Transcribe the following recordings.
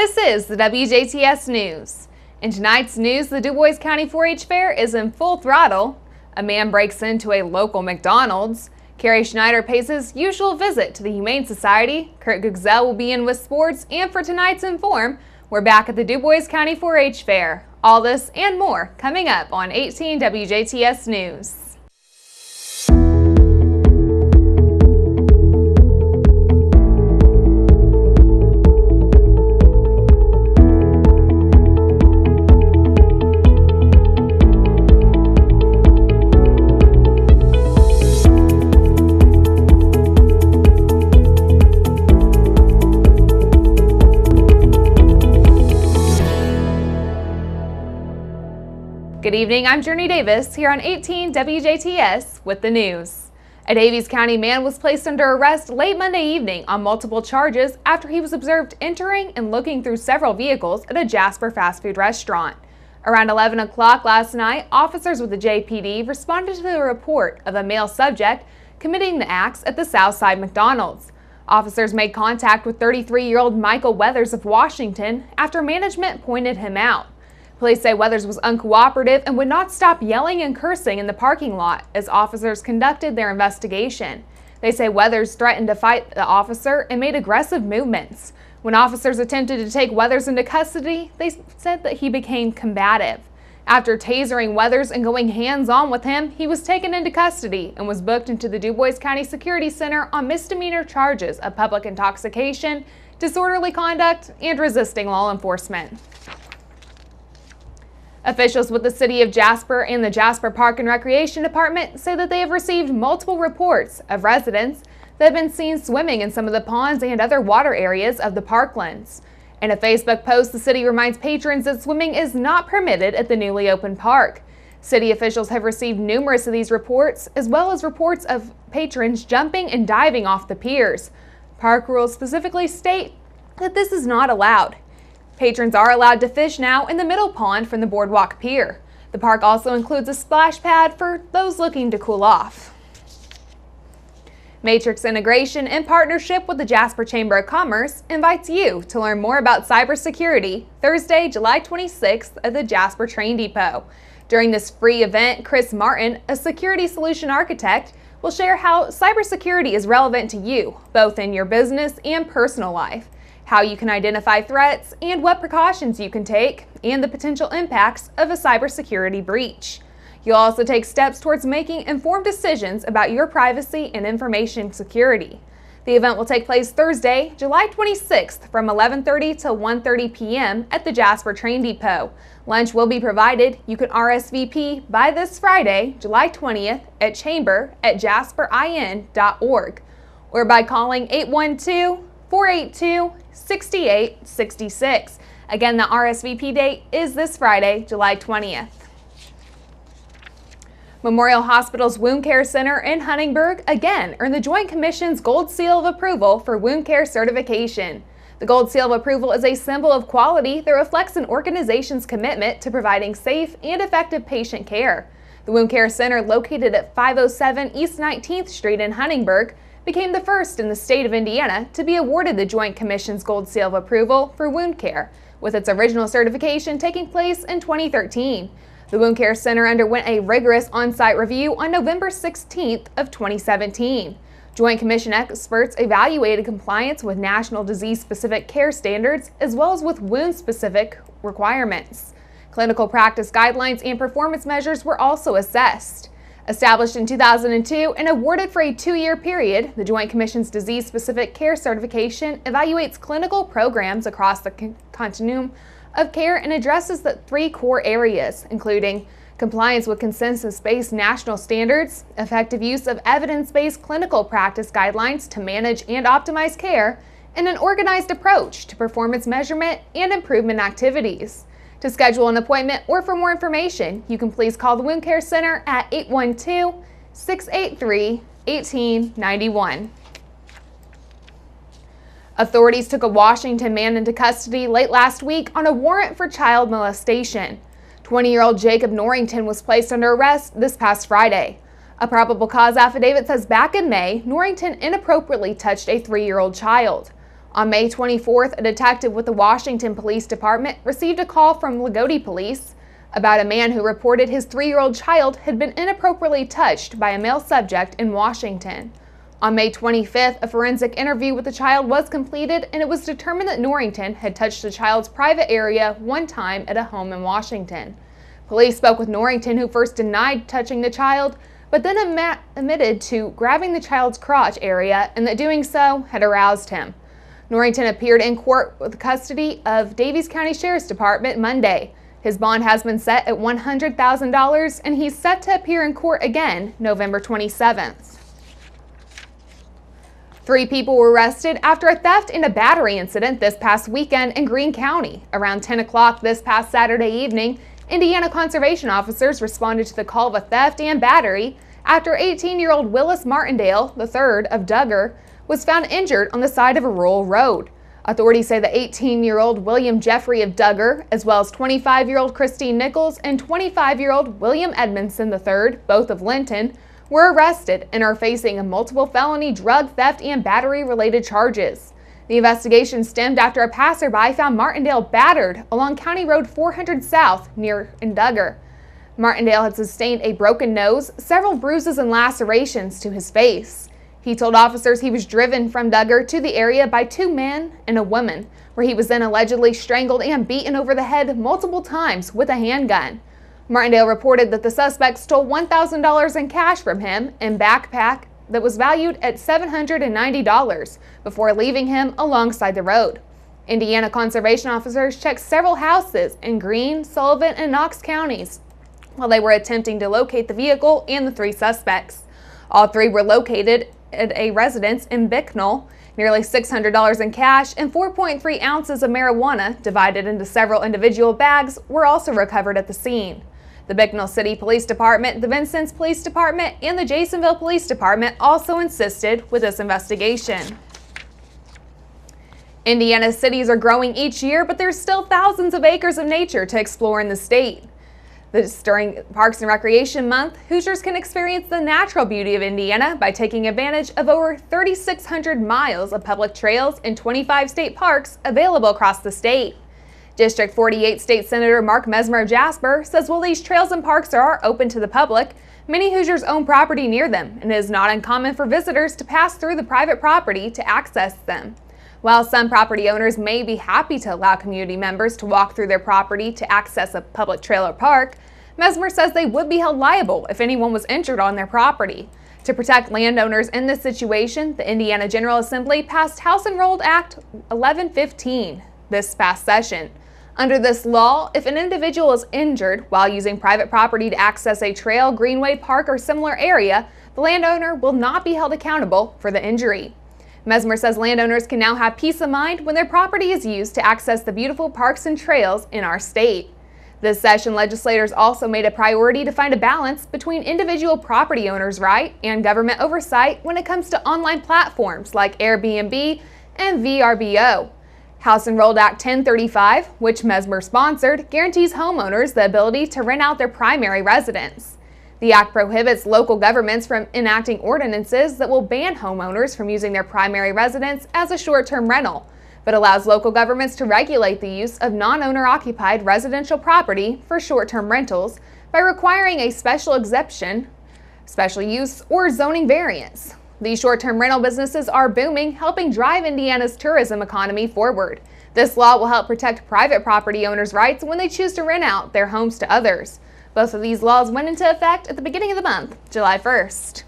This is the WJTS News. In tonight's news, the Du Bois County 4-H Fair is in full throttle. A man breaks into a local McDonald's. Carrie Schneider pays his usual visit to the Humane Society. Kurt Guxell will be in with sports, and for tonight's Inform, we're back at the Du Bois County 4-H Fair. All this and more coming up on 18 WJTS News. Good evening, I'm Journey Davis here on 18 WJTS with the news. A Davies County man was placed under arrest late Monday evening on multiple charges after he was observed entering and looking through several vehicles at a Jasper fast food restaurant. Around 11 o'clock last night, officers with the JPD responded to the report of a male subject committing the acts at the Southside McDonald's. Officers made contact with 33-year-old Michael Weathers of Washington after management pointed him out. Police say Weathers was uncooperative and would not stop yelling and cursing in the parking lot as officers conducted their investigation. They say Weathers threatened to fight the officer and made aggressive movements. When officers attempted to take Weathers into custody, they said that he became combative. After tasering Weathers and going hands-on with him, he was taken into custody and was booked into the Du Bois County Security Center on misdemeanor charges of public intoxication, disorderly conduct, and resisting law enforcement. Officials with the City of Jasper and the Jasper Park and Recreation Department say that they have received multiple reports of residents that have been seen swimming in some of the ponds and other water areas of the parklands. In a Facebook post, the city reminds patrons that swimming is not permitted at the newly opened park. City officials have received numerous of these reports, as well as reports of patrons jumping and diving off the piers. Park rules specifically state that this is not allowed. Patrons are allowed to fish now in the middle pond from the Boardwalk Pier. The park also includes a splash pad for those looking to cool off. Matrix Integration, in partnership with the Jasper Chamber of Commerce, invites you to learn more about cybersecurity Thursday, July 26th at the Jasper Train Depot. During this free event, Chris Martin, a security solution architect, will share how cybersecurity is relevant to you, both in your business and personal life, how you can identify threats and what precautions you can take, and the potential impacts of a cybersecurity breach. You'll also take steps towards making informed decisions about your privacy and information security. The event will take place Thursday, July 26th from 11:30 to 1:30 p.m. at the Jasper Train Depot. Lunch will be provided. You can RSVP by this Friday, July 20th at chamber@jasperin.org or by calling 812-482-6866. Again, the RSVP date is this Friday, July 20th. Memorial Hospital's Wound Care Center in Huntingburg again earned the Joint Commission's Gold Seal of Approval for wound care certification. The Gold Seal of Approval is a symbol of quality that reflects an organization's commitment to providing safe and effective patient care. The Wound Care Center, located at 507 East 19th Street in Huntingburg, became the first in the state of Indiana to be awarded the Joint Commission's Gold Seal of Approval for wound care, with its original certification taking place in 2013. The Wound Care Center underwent a rigorous on-site review on November 16th of 2017. Joint Commission experts evaluated compliance with national disease-specific care standards as well as with wound-specific requirements. Clinical practice guidelines and performance measures were also assessed. Established in 2002 and awarded for a 2-year period, the Joint Commission's Disease-Specific Care Certification evaluates clinical programs across the continuum of care and addresses the 3 core areas, including compliance with consensus-based national standards, effective use of evidence-based clinical practice guidelines to manage and optimize care, and an organized approach to performance measurement and improvement activities. To schedule an appointment or for more information, you can please call the Wound Care Center at 812-683-1891. Authorities took a Washington man into custody late last week on a warrant for child molestation. 20-year-old Jacob Norrington was placed under arrest this past Friday. A probable cause affidavit says back in May, Norrington inappropriately touched a 3-year-old child. On May 24th, a detective with the Washington Police Department received a call from Lagodi Police about a man who reported his 3-year-old child had been inappropriately touched by a male subject in Washington. On May 25th, a forensic interview with the child was completed, and it was determined that Norrington had touched the child's private area one time at a home in Washington. Police spoke with Norrington, who first denied touching the child, but then admitted to grabbing the child's crotch area and that doing so had aroused him. Norrington appeared in court with custody of Daviess County Sheriff's Department Monday. His bond has been set at $100,000, and he's set to appear in court again November 27th. 3 people were arrested after a theft and a battery incident this past weekend in Greene County. Around 10 o'clock this past Saturday evening, Indiana conservation officers responded to the call of a theft and battery after 18-year-old Willis Martindale III of Duggar was found injured on the side of a rural road. Authorities say the 18-year-old William Jeffrey of Duggar, as well as 25-year-old Christine Nichols and 25-year-old William Edmondson III, both of Linton, were arrested and are facing multiple felony drug theft and battery-related charges. The investigation stemmed after a passerby found Martindale battered along County Road 400 South near Duggar. Martindale had sustained a broken nose, several bruises and lacerations to his face. He told officers he was driven from Duggar to the area by 2 men and a woman, where he was then allegedly strangled and beaten over the head multiple times with a handgun. Martindale reported that the suspect stole $1,000 in cash from him and backpack that was valued at $790 before leaving him alongside the road. Indiana conservation officers checked several houses in Greene, Sullivan, and Knox counties while they were attempting to locate the vehicle and the 3 suspects. All 3 were located at a residence in Bicknell. Nearly $600 in cash and 4.3 ounces of marijuana, divided into several individual bags, were also recovered at the scene. The Bicknell City Police Department, the Vincennes Police Department, and the Jasonville Police Department also insisted with this investigation. Indiana's cities are growing each year, but there's still thousands of acres of nature to explore in the state. During Parks and Recreation Month, Hoosiers can experience the natural beauty of Indiana by taking advantage of over 3,600 miles of public trails in 25 state parks available across the state. District 48 State Senator Mark Mesmer of Jasper says while these trails and parks are open to the public, many Hoosiers own property near them, and it is not uncommon for visitors to pass through the private property to access them. While some property owners may be happy to allow community members to walk through their property to access a public trail or park, Mesmer says they would be held liable if anyone was injured on their property. To protect landowners in this situation, the Indiana General Assembly passed House Enrolled Act 1115 this past session. Under this law, if an individual is injured while using private property to access a trail, greenway, park, or similar area, the landowner will not be held accountable for the injury. Mesmer says landowners can now have peace of mind when their property is used to access the beautiful parks and trails in our state. This session, legislators also made a priority to find a balance between individual property owners' right and government oversight when it comes to online platforms like Airbnb and VRBO. House Enrolled Act 1035, which Mesmer sponsored, guarantees homeowners the ability to rent out their primary residence. The act prohibits local governments from enacting ordinances that will ban homeowners from using their primary residence as a short-term rental, but allows local governments to regulate the use of non-owner-occupied residential property for short-term rentals by requiring a special exception, special use, or zoning variance. These short-term rental businesses are booming, helping drive Indiana's tourism economy forward. This law will help protect private property owners' rights when they choose to rent out their homes to others. Both of these laws went into effect at the beginning of the month, July 1st.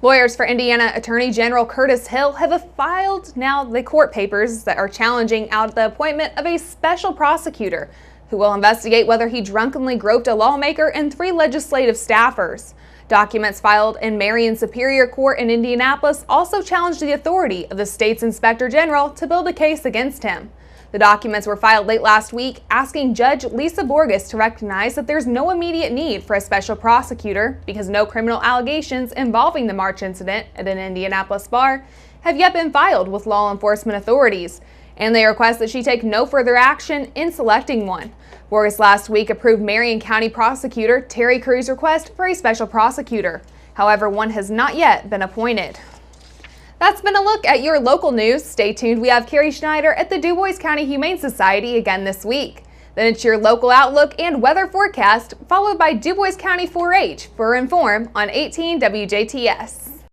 Lawyers for Indiana Attorney General Curtis Hill have filed now the court papers that are challenging out the appointment of a special prosecutor who will investigate whether he drunkenly groped a lawmaker and 3 legislative staffers. Documents filed in Marion Superior Court in Indianapolis also challenged the authority of the state's Inspector General to build a case against him. The documents were filed late last week, asking Judge Lisa Borges to recognize that there's no immediate need for a special prosecutor because no criminal allegations involving the March incident at an Indianapolis bar have yet been filed with law enforcement authorities, and they request that she take no further action in selecting one. Borges last week approved Marion County Prosecutor Terry Curry's request for a special prosecutor. However, one has not yet been appointed. That's been a look at your local news. Stay tuned, we have Carrie Schneider at the DuBois County Humane Society again this week. Then it's your local outlook and weather forecast, followed by DuBois County 4-H for Inform on 18 WJTS.